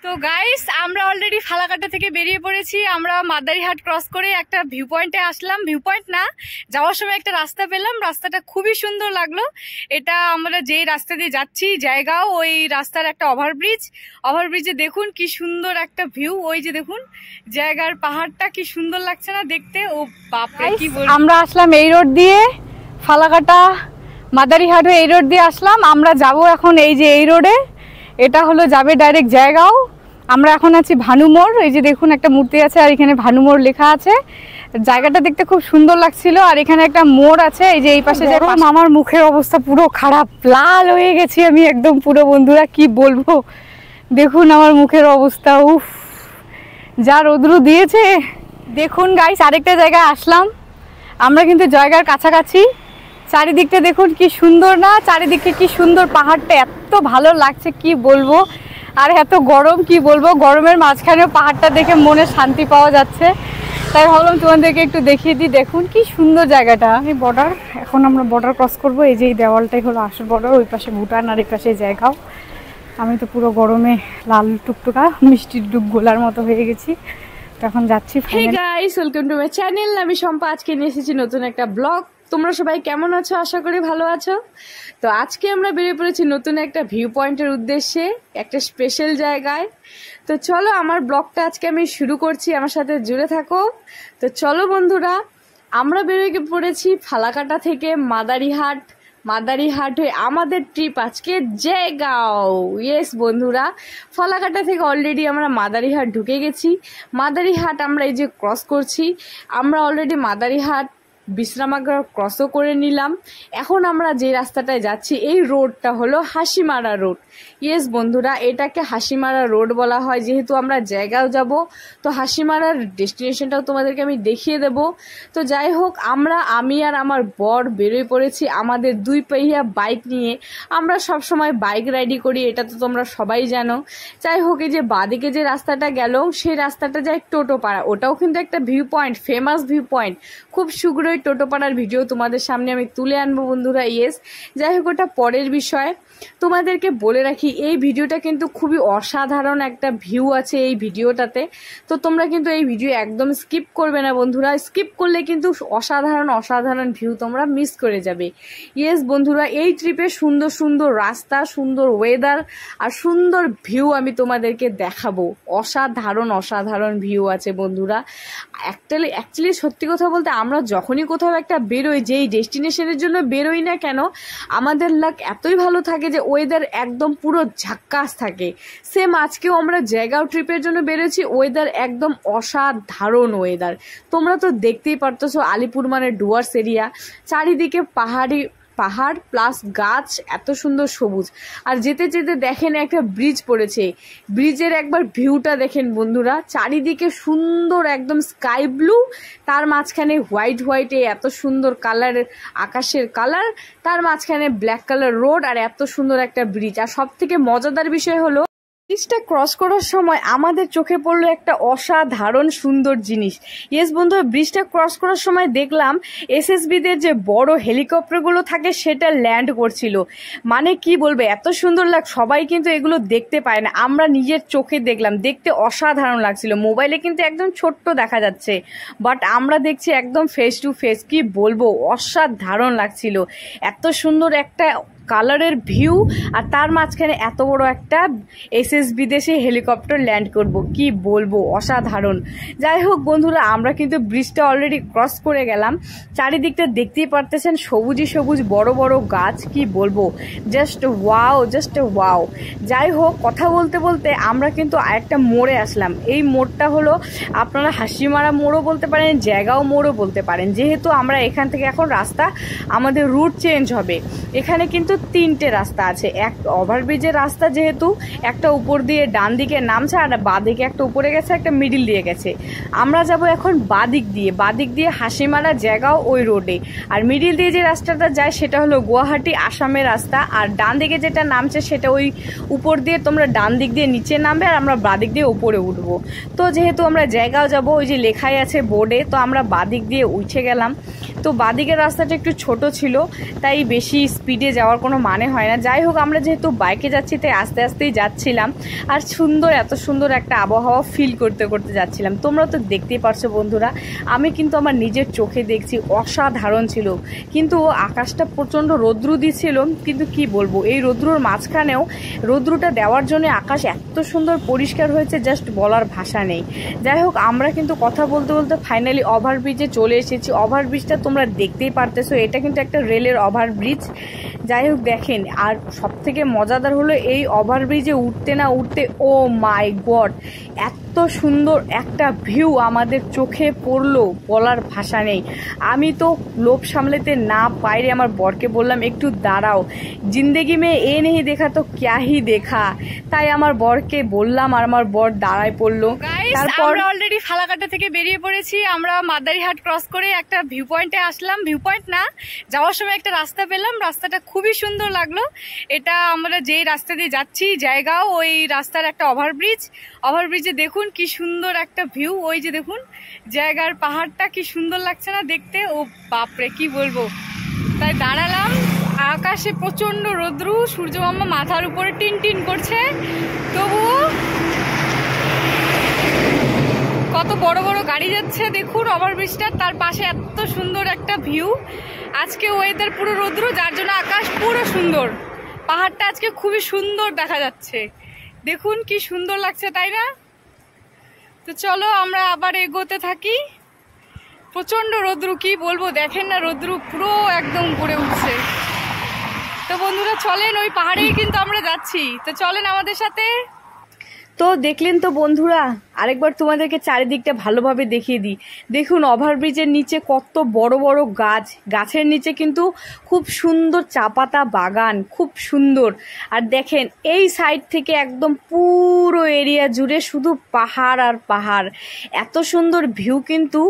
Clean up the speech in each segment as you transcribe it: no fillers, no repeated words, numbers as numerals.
তো গাইস আমরা অলরেডি ফালাকাটা থেকে বেরিয়ে পড়েছি। আমরা মাদারিহাট ক্রস করে একটা ভিউ পয়েন্টে আসলাম। ভিউ পয়েন্ট না, যাওয়ার সময় একটা রাস্তা পেলাম, রাস্তাটা খুবই সুন্দর লাগলো। এটা আমরা যেই রাস্তা দিয়ে যাচ্ছি জায়গাও ওই রাস্তার একটা ওভারব্রিজে দেখুন কি সুন্দর একটা ভিউ। ওই যে দেখুন জায়গার পাহাড়টা কি সুন্দর লাগছে না দেখতে। ও বাপরে কি বলবো। আমরা আসলাম এই রোড দিয়ে, ফালাকাটা মাদারিহাট হয়ে এই রোড দিয়ে আসলাম। আমরা যাব এখন এই যে এই রোডে, এটা হলো যাবে ডাইরেক্ট জায়গাও। আমরা এখন আছি ভানুমোড়। এই যে দেখুন একটা মূর্তি আছে আর এখানে ভানুমোড় লেখা আছে। জায়গাটা দেখতে খুব সুন্দর লাগছিল। আর এখানে একটা মোড় আছে, এই যে এই পাশে যাবো। আমার মুখের অবস্থা পুরো খারাপ, লাল হয়ে গেছি আমি একদম পুরো। বন্ধুরা কি বলবো, দেখুন আমার মুখের অবস্থা, উফ যা রৌদ্র দিয়েছে। দেখুন গাইস আরেকটা জায়গায় আসলাম আমরা, কিন্তু জায়গার কাছাকাছি। চারিদিকটা দেখুন কি সুন্দর না, চারিদিকে কি সুন্দর, পাহাড়টা এত ভালো লাগছে কি বলবো। আর এত গরম কি বলবো, গরমের মাঝখানেও পাহাড়টা দেখে মনে শান্তি পাওয়া যাচ্ছে। তাই ভাবলাম তোমাদেরকে একটু দেখিয়ে দিই। দেখুন কি সুন্দর জায়গাটা। এই বর্ডার, এখন আমরা বর্ডার ক্রস করবো। এই যে এই দেওয়ালটাই হলো আসল বর্ডার, ওই পাশে ভুটান আর এই পাশে জায়গাও। আমি তো পুরো গরমে লাল টুকটুকা মিষ্টির ডুব গোলার মতো হয়ে গেছি। তখন যাচ্ছি। Hey guys, welcome to my channel. আমি শম্পা, আজকে নিয়ে এসেছি নতুন একটা ব্লগ। তোমরা সবাই কেমন আছো? আশা করি ভালো আছো। তো আজকে আমরা বেরিয়ে পড়েছি নতুন একটা ভিউ পয়েন্টের উদ্দেশ্যে, একটা স্পেশাল জায়গায়। তো চলো আমার ব্লগটা আজকে আমি শুরু করছি, আমার সাথে জুড়ে থাকো। তো চলো বন্ধুরা, আমরা বেরিয়ে পড়েছি ফালাকাটা থেকে মাদারিহাট হয়ে আমাদের ট্রিপ আজকে জায়গাও। ইয়েস বন্ধুরা, ফালাকাটা থেকে অলরেডি আমরা মাদারিহাট ঢুকে গেছি। মাদারিহাট আমরা এই যে ক্রস করছি, আমরা অলরেডি মাদারিহাট বিশ্রামাগার ক্রসও করে নিলাম। এখন আমরা যে রাস্তাটায় যাচ্ছি এই রোডটা হলো হাসিমারা রোড। ইয়েস বন্ধুরা, এটাকে হাসিমারা রোড বলা হয়, যেহেতু আমরা জায়গাও যাব। তো হাসিমারার ডেস্টিনেশনটাও তোমাদেরকে আমি দেখিয়ে দেব। তো যাই হোক, আমি আর আমার বর বেরোয় পড়েছি আমাদের 2 पहिया বাইক নিয়ে। আমরা সব সময় বাইক রাইডই করি, এটা তো তোমরা সবাই জানো। যাই হোক, এই যে বাদিকে যে রাস্তাটা গেল সেই রাস্তাটা যায় টোটোপাড়া। ওটাও কিন্তু একটা view point, famous view point. খুব শীঘ্রই টোটোপাড়ার ভিডিও তোমাদের সামনে আমি তুলে আনবো বন্ধুরা। ইয়েস, যাই হোক ওটা পরের বিষয়। তোমাদেরকে বলে রাখি, এই ভিডিওটা কিন্তু খুবই অসাধারণ একটা ভিউ আছে এই ভিডিওটাতে। তো তোমরা কিন্তু এই ভিডিও একদম স্কিপ করবে না বন্ধুরা, স্কিপ করলে কিন্তু অসাধারণ ভিউ তোমরা মিস করে যাবে। ইয়েস বন্ধুরা, এই ট্রিপে সুন্দর সুন্দর রাস্তা, সুন্দর ওয়েদার আর সুন্দর ভিউ আমি তোমাদেরকে দেখাবো। অসাধারণ ভিউ আছে বন্ধুরা। অ্যাকচুয়ালি সত্যি কথা বলতে, আমরা যখনই কোথাও একটা বেরোই, যেই ডেস্টিনেশনের জন্য বেরোই না কেন, আমাদের লাক এতই ভালো থাকে যে ওয়েদার একদম পুরো ঝাক্কাস থাকে। সেম আজকেও আমরা জায়গাও ট্রিপের জন্য বেরোছি, ওয়েদার একদম অসাধারণ ওয়েদার। তোমরা তো দেখতেই পারতেছো, আলিপুর মানে ডুয়ার্স এরিয়া, চারিদিকে পাহাড় প্লাস গাছ, এত সুন্দর সবুজ। আর যেতে যেতে দেখেন একটা ব্রিজ পড়েছে, ব্রিজের একবার ভিউটা দেখেন বন্ধুরা। চারিদিকে সুন্দর একদম স্কাই ব্লু, তার মাঝখানে হোয়াইট এত সুন্দর কালারের আকাশের কালার, তার মাঝখানে ব্ল্যাক কালার রোড আর এত সুন্দর একটা ব্রিজ। আর সব থেকে মজাদার বিষয় হলো, ব্রিজটা ক্রস করার সময় আমাদের চোখে পড়লো একটা অসাধারণ সুন্দর জিনিস। ইয়েস বন্ধু, ব্রিজটা ক্রস করার সময় দেখলাম এসএসবিদের যে বড় হেলিকপ্টারগুলো থাকে সেটা ল্যান্ড করছিল। মানে কি বলবে, এত সুন্দর সবাই কিন্তু এগুলো দেখতে পায় না, আমরা নিজের চোখে দেখলাম, দেখতে অসাধারণ লাগছিল। মোবাইলে কিন্তু একদম ছোট্ট দেখা যাচ্ছে, বাট আমরা দেখছি একদম ফেস টু ফেস। কি বলবো, অসাধারণ লাগছিল। এত সুন্দর একটা কালারের ভিউ, আর তার মাঝখানে এত বড় একটা বিদেশি হেলিকপ্টার ল্যান্ড করব, কি বলবো, অসাধারণ। যাই হোক বন্ধুরা, আমরা কিন্তু ব্রিজটা অলরেডি ক্রস করে গেলাম। চারিদিকটা দেখতেই পারতেছেন, সবুজ বড় বড় গাছ, কি বলবো, জাস্ট ওয়াও। যাই হোক, কথা বলতে বলতে আমরা কিন্তু আরেকটা মোড়ে আসলাম। এই মোড়টা হলো আপনারা হাসিমারা মোড়ও বলতে পারেন, জায়গাও মোড়ও বলতে পারেন। যেহেতু আমরা এখান থেকে এখন রাস্তা, আমাদের রুট চেঞ্জ হবে। এখানে কিন্তু 3টে রাস্তা আছে। এক ওভারব্রিজের রাস্তা, যেহেতু একটা উপর দিয়ে ডান দিকে নামছে, আর বাদিকে একটা উপরে গেছে, একটা মিডিল দিয়ে গেছে। আমরা যাব এখন বাদিক দিয়ে হাসিমারা জায়গাও ওই রোডে। আর মিডিল দিয়ে যে রাস্তাটা যায় সেটা হলো গুয়াহাটি আসামের রাস্তা। আর ডান দিকে যেটা নামছে সেটা ওই উপর দিয়ে, তোমরা ডান দিক দিয়ে নিচে নামবে আর আমরা বাদিক দিয়ে উপরে উঠবো। তো যেহেতু আমরা জায়গাও যাব, ওই যে লেখাই আছে বোর্ডে, তো আমরা বাদিক দিয়ে উঠে গেলাম। তো বাদিকের রাস্তাটা একটু ছোট ছিল, তাই বেশি স্পিডে যাওয়ার কোনো মানে হয় না। যাই হোক, আমরা যেহেতু বাইকে যাচ্ছি তাই আস্তে আস্তেই যাচ্ছিলাম, আর এত সুন্দর একটা আবহাওয়া ফিল করতে করতে যাচ্ছিলাম। তোমরা তো দেখতেই পারছো বন্ধুরা, আমি কিন্তু আমার নিজের চোখে দেখছি, অসাধারণ ছিল। কিন্তু আকাশটা প্রচণ্ড রৌদ্র দিচ্ছিল, কিন্তু কি বলবো, এই রৌদ্রর মাঝখানেও রৌদ্রটা দেওয়ার জন্য আকাশ এত সুন্দর পরিষ্কার হয়েছে, জাস্ট বলার ভাষা নেই। যাই হোক, আমরা কিন্তু কথা বলতে বলতে ফাইনালি ওভারব্রিজে চলে এসেছি। ওভারব্রিজটা তোমরা দেখতেই পারতেছো, এটা কিন্তু একটা রেলের ওভারব্রিজ। যাই হোক, দেখেন, আর সব থেকে মজাদার হলো এই ওভারব্রিজে উঠতে না উঠতে, ও মাই গড, এত সুন্দর একটা ভিউ আমাদের চোখে পড়লো, বলার ভাষা নেই। আমি তো লোভ সামলাতে না পাইরে আমার বরকে বললাম, একটু দাঁড়াও, জিন্দেগি মে এ নেই দেখা তো ক্যা হি দেখা। তাই আমার বরকে বললাম, আর আমার বর দাঁড়ায় পড়লো। তারপর অলরেডি ফালাকাটা থেকে বেরিয়ে পড়েছি। আমরা মাদারিহাট ক্রস করে একটা ভিউ পয়েন্টে আসলাম। ভিউ পয়েন্ট না, যাওয়ার সময় একটা রাস্তা পেলাম, রাস্তাটা খুবই সুন্দর লাগলো। এটা আমরা যেই রাস্তা দিয়ে যাচ্ছি জায়গাও ওই রাস্তার একটা ওভারব্রিজে দেখুন কি সুন্দর একটা ভিউ। ওই যে দেখুন জায়গার পাহাড়টা কি সুন্দর লাগছে না দেখতে, ও বাপরে কি বলবো। তাই দাঁড়ালাম, আকাশে প্রচন্ড রৌদ্র, সূর্যমামা মাথার উপরে টিন টিন করছে, তবুও কত বড় বড় গাড়ি যাচ্ছে দেখুন ওভারব্রিজটা, তার পাশে এত সুন্দর একটা ভিউ। আজকে ওয়েদার পুরো রৌদ্র, যার জন্য আকাশ পুরো সুন্দর, পাহাড়টা আজকে খুবই সুন্দর দেখা যাচ্ছে। দেখুন কি সুন্দর লাগছে, তাই না? তো চলো আমরা আবার এগোতে থাকি। প্রচন্ড রৌদ্র, কি বলবো, দেখেন না রৌদ্র পুরো একদম উপরে উঠছে। তো বন্ধুরা চলেন, ওই পাহাড়েই কিন্তু আমরা যাচ্ছি, তো চলেন আমাদের সাথে। তো দেখলেন তো বন্ধুরা, আরেকবার তোমাদেরকে চারিদিকটা ভালোভাবে দেখিয়ে দিই। দেখুন ওভারব্রিজের নিচে কত বড় বড় গাছ, গাছের নিচে কিন্তু খুব সুন্দর চা পাতা বাগান, খুব সুন্দর। আর দেখেন এই সাইড থেকে একদম পুরো এরিয়া জুড়ে শুধু পাহাড় আর পাহাড়। এত সুন্দর ভিউ কিন্তু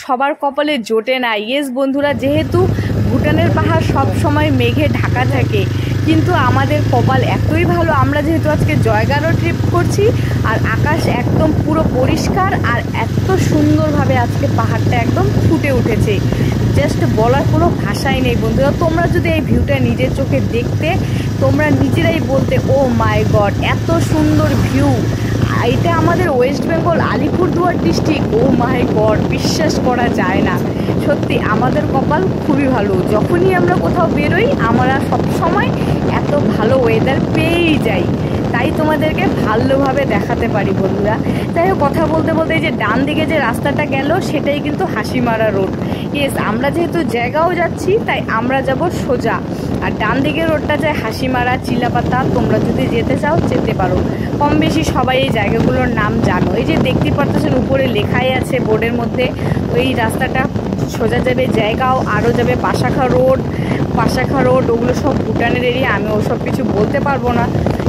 সবার কপালে জোটে না। ইয়েস বন্ধুরা, যেহেতু ভুটানের পাহাড় সব সময় মেঘে ঢাকা থাকে, কিন্তু আমাদের কপাল এতই ভালো, আমরা যেহেতু আজকে জয়গারও ট্রিপ করছি, আর আকাশ একদম পুরো পরিষ্কার, আর এত সুন্দরভাবে আজকে পাহাড়টা একদম ফুটে উঠেছে, জাস্ট বলার কোনো ভাষাই নেই বন্ধুরা। তোমরা যদি এই ভিউটা নিজের চোখে দেখতে, তোমরা নিজেরাই বলতে, ও মাই গড, এত সুন্দর ভিউ। এটা আমাদের ওয়েস্ট বেঙ্গল আলিপুরদুয়ার ডিস্ট্রিক্ট। ও মাই গড, বিশ্বাস করা যায় না। সত্যি আমাদের কপাল খুবই ভালো, যখনই আমরা কোথাও বেরোই আমরা সব সময় এত ভালো ওয়েদার পেয়েই যাই, তাই তোমাদেরকে ভালোভাবে দেখাতে পারি বন্ধুরা। তাই কথা বলতে বলতে এই যে ডান দিকে যে রাস্তাটা গেল সেটাই কিন্তু হাসিমারা রোড। ইয়েস, আমরা যেহেতু জায়গাও যাচ্ছি তাই আমরা যাব সোজা, আর ডান দিকের রোডটা যায় হাসিমারা, চিলাপাতা। তোমরা যদি যেতে চাও যেতে পারো, কম বেশি সবাই এই জায়গাগুলোর নাম জানো। এই যে দেখতে পাচ্ছেন উপরে লেখাই আছে বোর্ডের মধ্যে, ওই রাস্তাটা সোজা যাবে জায়গাও, আরও যাবে পাশাখা রোড, ওগুলো সব ভুটানের এরিয়া। আমি ওসব কিছু বলতে পারবো না,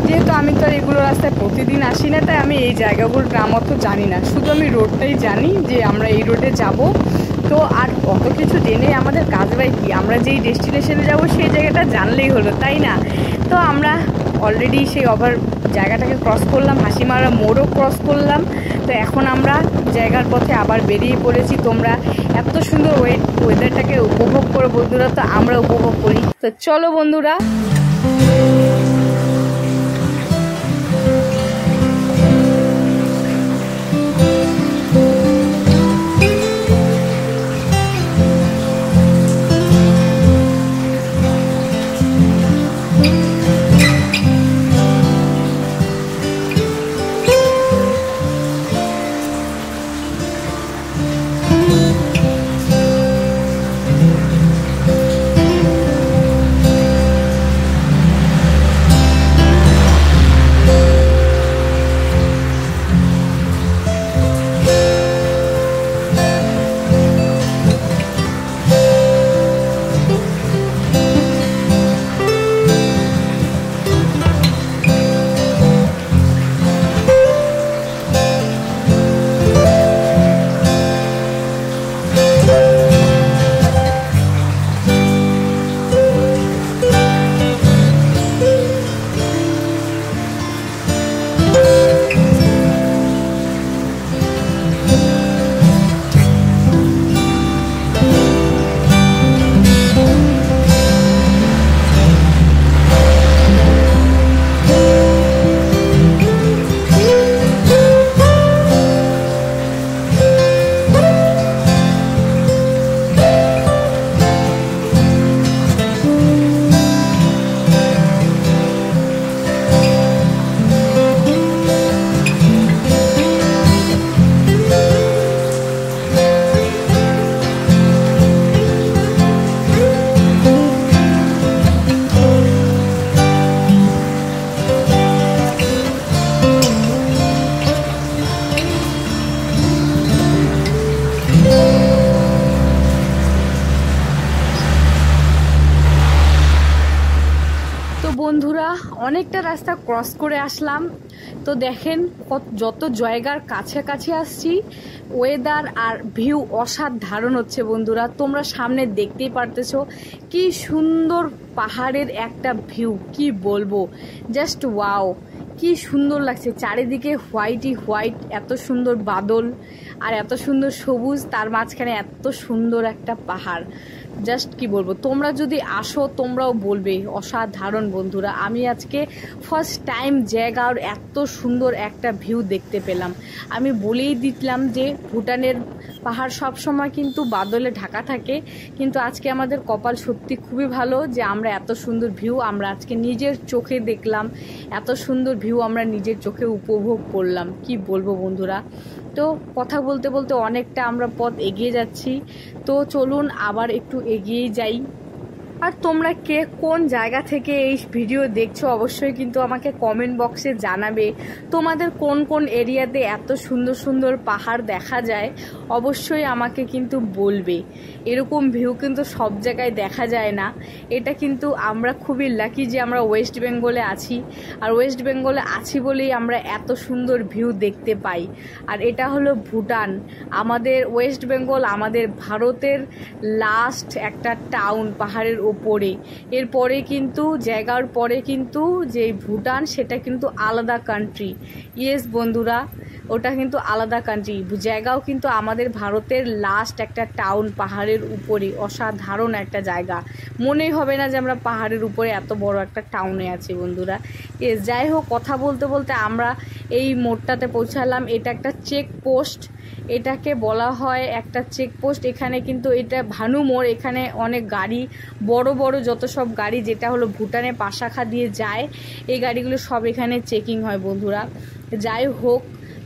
যেহেতু আমি তো আর এগুলো রাস্তায় প্রতিদিন আসি না, তাই আমি এই জায়গাগুলোর নাম অত জানি না। শুধু আমি রোডটাই জানি যে আমরা এই রোডে যাব। তো আর অত কিছু জেনে আমাদের কাজ বাই কি, আমরা যেই ডেস্টিনেশনে যাব সেই জায়গাটা জানলেই হলো, তাই না? তো আমরা অলরেডি সেই জায়গাটাকে ক্রস করলাম, হাসিমারা মোড়ও ক্রস করলাম। তো এখন আমরা জায়গার পথে আবার বেরিয়ে পড়েছি। তোমরা এত সুন্দর ওয়েদারটাকে উপভোগ করো বন্ধুরা, তো আমরা উপভোগ করি। তো চলো বন্ধুরা। অনেকটা রাস্তা ক্রস করে আসলাম। তো দেখেন যত জায়গার কাছাকাছি আসছি ওয়েদার আর ভিউ অসাধারণ হচ্ছে বন্ধুরা। তোমরা সামনে দেখতেই পারতেছো কি সুন্দর পাহাড়ের একটা ভিউ, কি বলবো, জাস্ট ওয়াও, কি সুন্দর লাগছে। চারিদিকে হোয়াইটই হোয়াইট, এত সুন্দর বাদল আর এত সুন্দর সবুজ, তার মাঝখানে এত সুন্দর একটা পাহাড়। জাস্ট কি বলবো, তোমরা যদি আসো তোমরাও বলবে অসাধারণ বন্ধুরা। আমি আজকে ফার্স্ট টাইম জায়গার এত সুন্দর একটা ভিউ দেখতে পেলাম। আমি বলেই দিলাম যে ভুটানের পাহাড় সব সময় কিন্তু বাদলে ঢাকা থাকে, কিন্তু আজকে আমাদের কপাল সত্যি খুবই ভালো যে আমরা এত সুন্দর ভিউ আমরা আজকে নিজের চোখে দেখলাম, এত সুন্দর ভিউ আমরা নিজের চোখে উপভোগ করলাম। কি বলবো বন্ধুরা। তো কথা বলতে বলতে অনেকটা আমরা পথ এগিয়ে যাচ্ছি, তো চলুন আবার একটু এগিয়ে যাই। আর তোমরা কে কোন জায়গা থেকে এই ভিডিও দেখছো অবশ্যই কিন্তু আমাকে কমেন্ট বক্সে জানাবে। তোমাদের কোন কোন এরিয়াতে এত সুন্দর সুন্দর পাহাড় দেখা যায় অবশ্যই আমাকে কিন্তু বলবে। এরকম ভিউ কিন্তু সব জায়গায় দেখা যায় না। এটা কিন্তু আমরা খুবই লাকি যে আমরা ওয়েস্ট বেঙ্গলে আছি, আর ওয়েস্ট বেঙ্গলে আছি বলেই আমরা এত সুন্দর ভিউ দেখতে পাই। আর এটা হলো ভুটান, আমাদের ওয়েস্ট বেঙ্গল আমাদের ভারতের লাস্ট একটা টাউন পাহাড়ের ওপরে। এরপরে কিন্তু জায়গার পরে কিন্তু যে ভুটান সেটা কিন্তু আলাদা কান্ট্রি। ইয়েস বন্ধুরা, ওটা কিন্তু আলাদা কান্ট্রি। জায়গাও কিন্তু আমাদের ভারতের লাস্ট একটা টাউন পাহাড়ের উপরে, অসাধারণ একটা জায়গা। মনেই হবে না যে আমরা পাহাড়ের উপরে এত বড় একটা টাউনে আছি বন্ধুরা। ইয়েস, যাই হোক, কথা বলতে বলতে আমরা এই মোড়টাতে পৌঁছালাম। এটা একটা চেকপোস্ট, এটাকে বলা হয় একটা চেকপোস্ট। এখানে কিন্তু এটা ভানু মোড়, এখানে অনেক গাড়ি, বড় বড় যত সব গাড়ি যেটা হলো ভুটানের পাশাখা দিয়ে যায়, এই গাড়িগুলো সব এখানে চেকিং হয় বন্ধুরা। যাই হোক,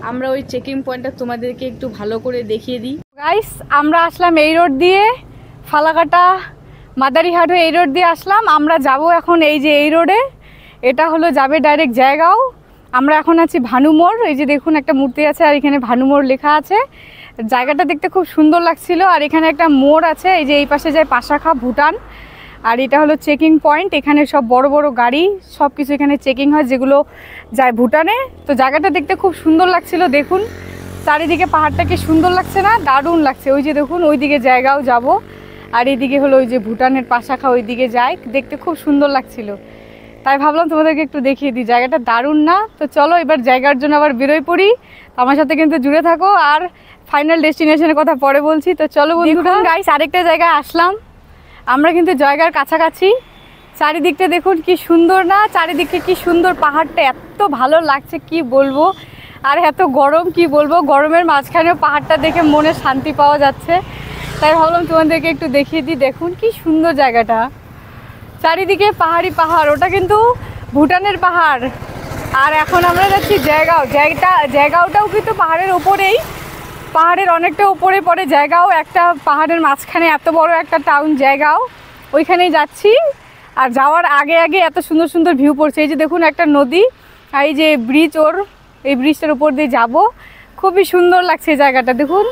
আমরা ওই চেকিং পয়েন্টটা তোমাদেরকে একটু ভালো করে দেখিয়ে দিই। গাইস, আমরা আসলাম এই রোড দিয়ে, ফালাকাটা মাদারিহাট হয়ে এই রোড দিয়ে আসলাম। আমরা যাব এখন এই যে এই রোডে, এটা হলো যাবে ডাইরেক্ট জায়গাও। আমরা এখন আছি ভানু মোড়, এই যে দেখুন একটা মূর্তি আছে আর এখানে ভানু মোড় লেখা আছে। জায়গাটা দেখতে খুব সুন্দর লাগছিল। আর এখানে একটা মোড় আছে, এই যে এই পাশে যায় পাশাখা ভুটান। আর এটা হলো চেকিং পয়েন্ট, এখানে সব বড় বড় গাড়ি সব কিছু এখানে চেকিং হয় যেগুলো যায় ভুটানে। তো জায়গাটা দেখতে খুব সুন্দর লাগছিল। দেখুন চারিদিকে পাহাড়টা কি সুন্দর লাগছে না, দারুণ লাগছে। ওই যে দেখুন ওইদিকে জায়গাও যাব, আর এইদিকে হলো ওই যে ভুটানের পাশাখা, ওইদিকে যায়, দেখতে খুব সুন্দর লাগছিল। তাই ভাবলাম তোমাদেরকে একটু দেখিয়ে দিই, জায়গাটা দারুণ না? তো চলো এবার জায়গার জন্য আবার বেরোয় পড়ি। আমার সাথে কিন্তু জুড়ে থাকো, আর ফাইনাল ডেস্টিনেশনের কথা পরে বলছি। তো চলো বন্ধুরা, গাইস আরেকটা জায়গায় আসলাম আমরা, কিন্তু জায়গার কাছাকাছি। চারিদিকটা দেখুন কি সুন্দর না, চারিদিকে কি সুন্দর, পাহাড়টা এত ভালো লাগছে কি বলবো। আর এত গরম, কি বলবো, গরমের মাঝখানেও পাহাড়টা দেখে মনে শান্তি পাওয়া যাচ্ছে। তাই ভাবলাম তোমাদেরকে একটু দেখিয়ে দিই। দেখুন কি সুন্দর জায়গাটা, চারিদিকে পাহাড়ি পাহাড়, ওটা কিন্তু ভুটানের পাহাড়। আর এখন আমরা যাচ্ছি জায়গাও, জায়গাটাও কিন্তু পাহাড়ের উপরেই, পাহাড়ের অনেকটা উপরে পড়ে জায়গাও, একটা পাহাড়ের মাঝখানে এত বড় একটা টাউন জায়গাও, ওইখানেই যাচ্ছি। আর যাওয়ার আগে আগে এত সুন্দর সুন্দর ভিউ পড়ছে। এই যে দেখুন একটা নদী, আর এই যে ব্রিজ, ওর এই ব্রিজটার উপর দিয়ে যাব, খুবই সুন্দর লাগছে এই জায়গাটা দেখুন।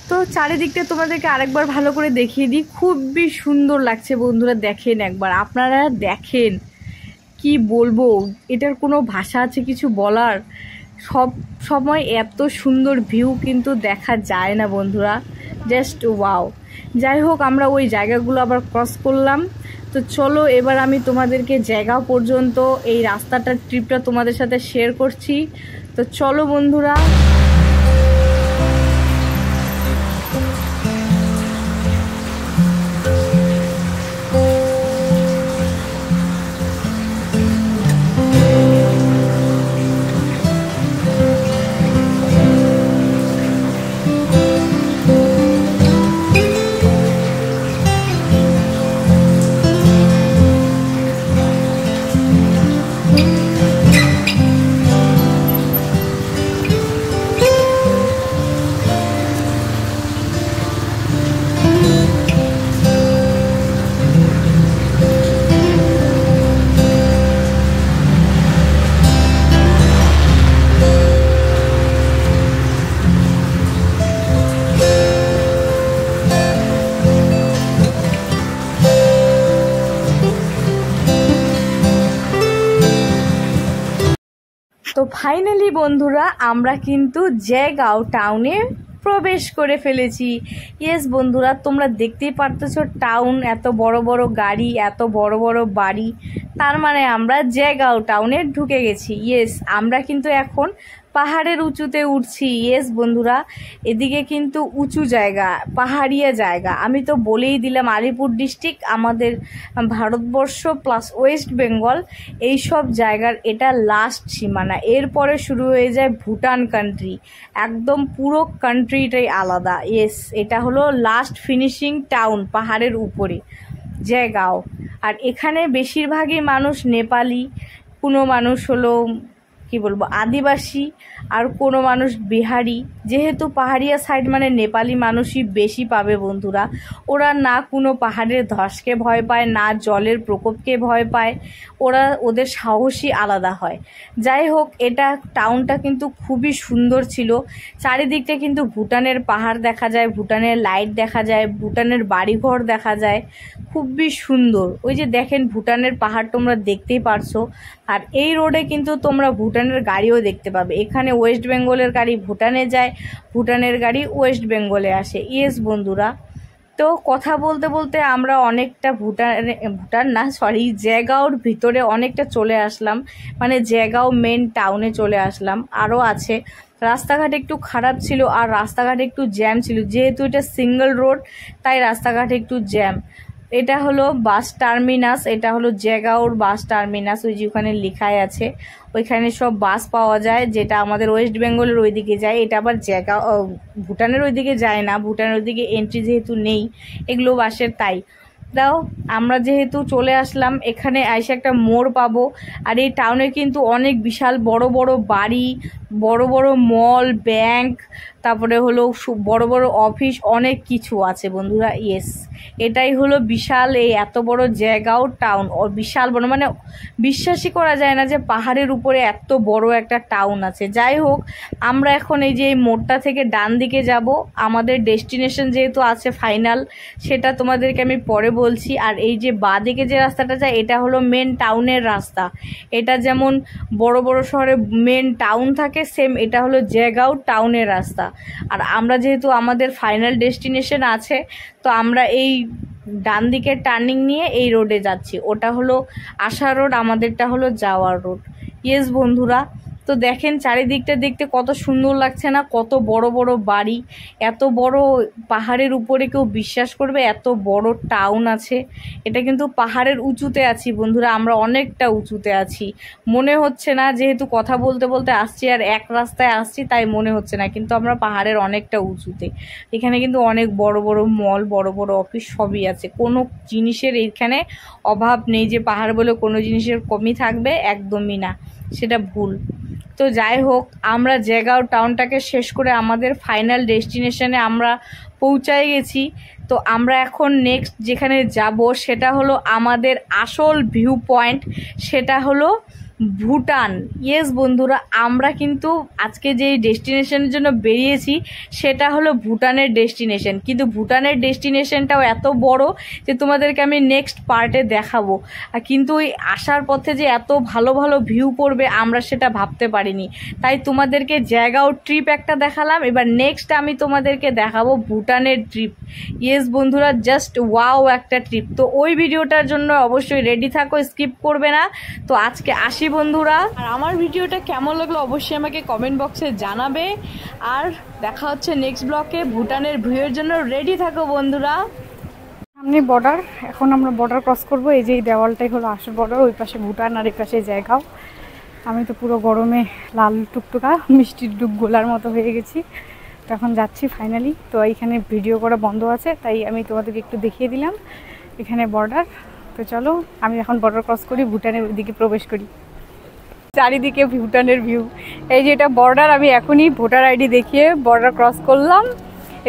তো চারিদিকটা তোমাদেরকে আরেকবার ভালো করে দেখিয়ে দিই, খুবই সুন্দর লাগছে বন্ধুরা। দেখেন একবার, আপনারা দেখেন, কি বলবো, এটার কোনো ভাষা আছে কিছু বলার? সব সময় এত সুন্দর ভিউ কিন্তু দেখা যায় না বন্ধুরা, জাস্ট ওয়াও। যাই হোক, আমরা ওই জায়গাগুলো আবার ক্রস করলাম। তো চলো এবার আমি তোমাদেরকে জায়গা পর্যন্ত এই রাস্তাটার ট্রিপটা তোমাদের সাথে শেয়ার করছি। তো চলো বন্ধুরা। তো ফাইনালি বন্ধুরা আমরা কিন্তু জয়গাঁও টাউনে প্রবেশ করে ফেলেছি। ইয়েস বন্ধুরা, তোমরা দেখতেই পারতেছো টাউন, এত বড় বড় গাড়ি, এত বড় বড় বাড়ি, তার মানে আমরা জয়গাঁও টাউনে ঢুকে গেছি। ইয়েস, আমরা কিন্তু এখন পাহাড়ের উঁচুতে উঠছি। ইয়েস বন্ধুরা, এদিকে কিন্তু উঁচু জায়গা, পাহাড়িয়া জায়গা। আমি তো বলেই দিলাম আলিপুর ডিস্ট্রিক্ট আমাদের ভারতবর্ষ প্লাস ওয়েস্ট বেঙ্গল এই সব জায়গার এটা লাস্ট সীমানা। এরপরে শুরু হয়ে যায় ভুটান কান্ট্রি, একদম পুরো কান্ট্রিটাই আলাদা। ইয়েস, এটা হলো লাস্ট ফিনিশিং টাউন পাহাড়ের উপরে জয়গাঁও। আর এখানে বেশিরভাগই মানুষ নেপালি, কোনো মানুষ হলো কি বলবো আদিবাসী, আর কোনো মানুষ বিহারি। যেহেতু পাহাড়িয়া সাইড মানে নেপালি মানুষই বেশি পাবে বন্ধুরা। ওরা না কোনো পাহাড়ের ধসকে ভয় পায়, না জলের প্রকোপকে ভয় পায়, ওদের সাহসী আলাদা হয়। যাই হোক, এটা টাউনটা কিন্তু খুবই সুন্দর ছিল। চারিদিকটা কিন্তু ভুটানের পাহাড় দেখা যায়, ভুটানের লাইট দেখা যায়, ভুটানের বাড়িঘর দেখা যায়, খুবই সুন্দর। ওই যে দেখেন ভুটানের পাহাড় তোমরা দেখতেই পারছো। আর এই রোডে কিন্তু তোমরা ভুটানের গাড়িও দেখতে পাবে। এখানে ওয়েস্ট বেঙ্গলের গাড়ি ভুটানে যায়, ভুটানের গাড়ি ওয়েস্ট বেঙ্গলে আসে। ইয়েস বন্ধুরা, তো কথা বলতে বলতে আমরা অনেকটা জয়গাঁওর ভিতরে অনেকটা চলে আসলাম, মানে জয়গাঁও মেন টাউনে চলে আসলাম। আরও আছে, রাস্তাঘাট একটু খারাপ ছিল আর রাস্তাঘাট একটু জ্যাম ছিল, যেহেতু এটা সিঙ্গেল রোড তাই রাস্তাঘাট একটু জ্যাম। এটা হলো বাস টার্মিনাস, এটা হলো জয়গাঁওর বাস টার্মিনাস। ওই যে ওখানে লেখাই আছে, ওইখানে সব বাস পাওয়া যায়, যেটা আমাদের ওয়েস্ট বেঙ্গলের ওইদিকে যায়। এটা আবার জয়গাঁও ভুটানের ওইদিকে যায় না, ভুটানের ওইদিকে এন্ট্রি যেহেতু নেই এগুলো বাসের, তাই দাও আমরা যেহেতু চলে আসলাম এখানে এসে একটা মোড় পাবো। আর এই টাউনে কিন্তু অনেক বিশাল বড় বড় বাড়ি, বড় বড় মল, ব্যাংক, তারপরে হলো বড় বড় অফিস, অনেক কিছু আছে বন্ধুরা। ইয়েস, এটাই হলো বিশাল এই এত বড় জয়গাঁও টাউন। ও বিশাল বড়, মানে বিশ্বাসই করা যায় না যে পাহাড়ের উপরে এত বড় একটা টাউন আছে। যাই হোক, আমরা এখন এই যে এই মোড়টা থেকে ডান দিকে যাব, আমাদের ডেস্টিনেশন যেহেতু আছে ফাইনাল, সেটা তোমাদেরকে আমি পরে বলছি। আর এই যে বাঁ দিকে যে রাস্তাটা যায় এটা হলো মেন টাউনের রাস্তা। এটা যেমন বড় বড় শহরে মেন টাউন থাকে, সেম এটা হলো জয়গাঁও টাউনের রাস্তা। আর আমরা যেহেতু আমাদের ফাইনাল ডেস্টিনেশন আছে, তো আমরা এই ডান দিকের টার্নিং নিয়ে এই রোডে যাচ্ছি। ওটা হলো আসার রোড, আমাদেরটা হলো যাওয়ার রোড। ইয়েস বন্ধুরা, তো দেখেন চারিদিকটা দেখতে কত সুন্দর লাগছে না, কত বড় বড় বাড়ি, এত বড় পাহাড়ের উপরে কেউ বিশ্বাস করবে এত বড় টাউন আছে। এটা কিন্তু পাহাড়ের উঁচুতে আছি বন্ধুরা, আমরা অনেকটা উঁচুতে আছি। মনে হচ্ছে না, যেহেতু কথা বলতে বলতে আসছি আর এক রাস্তায় আসছি তাই মনে হচ্ছে না, কিন্তু আমরা পাহাড়ের অনেকটা উঁচুতে। এখানে কিন্তু অনেক বড় বড় মল, বড় বড় অফিস সবই আছে, কোনো জিনিসের এখানে অভাব নেই যে পাহাড় বলে কোনো জিনিসের কমই থাকবে, একদমই না, সেটা ভুল। তো যাই হোক, আমরা জয়গাঁও টাউনটাকে শেষ করে আমাদের ফাইনাল ডেস্টিনেশনে আমরা পৌঁছায় গেছি। তো আমরা এখন নেক্সট যেখানে যাব সেটা হলো আমাদের আসল ভিউ পয়েন্ট, সেটা হলো ভুটান। ইয়েস বন্ধুরা, আমরা কিন্তু আজকে যে ডেস্টিনেশনের জন্য বেরিয়েছি সেটা হলো ভুটানের ডেস্টিনেশন, কিন্তু ভুটানের ডেস্টিনেশনটাও এত বড় যে তোমাদেরকে আমি নেক্সট পার্টে দেখাবো। কিন্তু ওই আসার পথে যে এত ভালো ভালো ভিউ পড়বে আমরা সেটা ভাবতে পারিনি, তাই তোমাদেরকে জয়গাঁও ট্রিপ একটা দেখালাম। এবার নেক্সট আমি তোমাদেরকে দেখাবো ভুটানের ট্রিপ। ইয়েস বন্ধুরা, জাস্ট ওয়াও একটা ট্রিপ। তো ওই ভিডিওটার জন্য অবশ্যই রেডি থাকো, স্কিপ করবে না। তো আজকে আসি বন্ধুরা, আর আমার ভিডিওটা কেমন লাগলো অবশ্যই আমাকে কমেন্ট বক্সে জানাবে। আর দেখা হচ্ছে নেক্সট ব্লকে। ভুটানের ভিউয়ের জন্য রেডি থাকো বন্ধুরা। সামনে বর্ডার, এখন আমরা বর্ডার ক্রস করব। এই যে এই দেওয়ালটাই হলো আসল বর্ডার, ওই পাশে ভুটান আর এই পাশে জয়গাঁও। আমি তো পুরো গরমে লাল টুকটুকা মিষ্টির ডুব গোলার মতো হয়ে গেছি। তো এখন যাচ্ছি ফাইনালি। তো এইখানে ভিডিও করা বন্ধ আছে, তাই আমি তোমাদেরকে একটু দেখিয়ে দিলাম এখানে বর্ডার। তো চলো আমি এখন বর্ডার ক্রস করি, ভুটানের দিকে প্রবেশ করি। চারিদিকে ভুটানের ভিউ। এই যে এটা বর্ডার, আমি এখনই ভোটার আইডি দেখিয়ে বর্ডার ক্রস করলাম।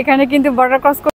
এখানে কিন্তু বর্ডার ক্রস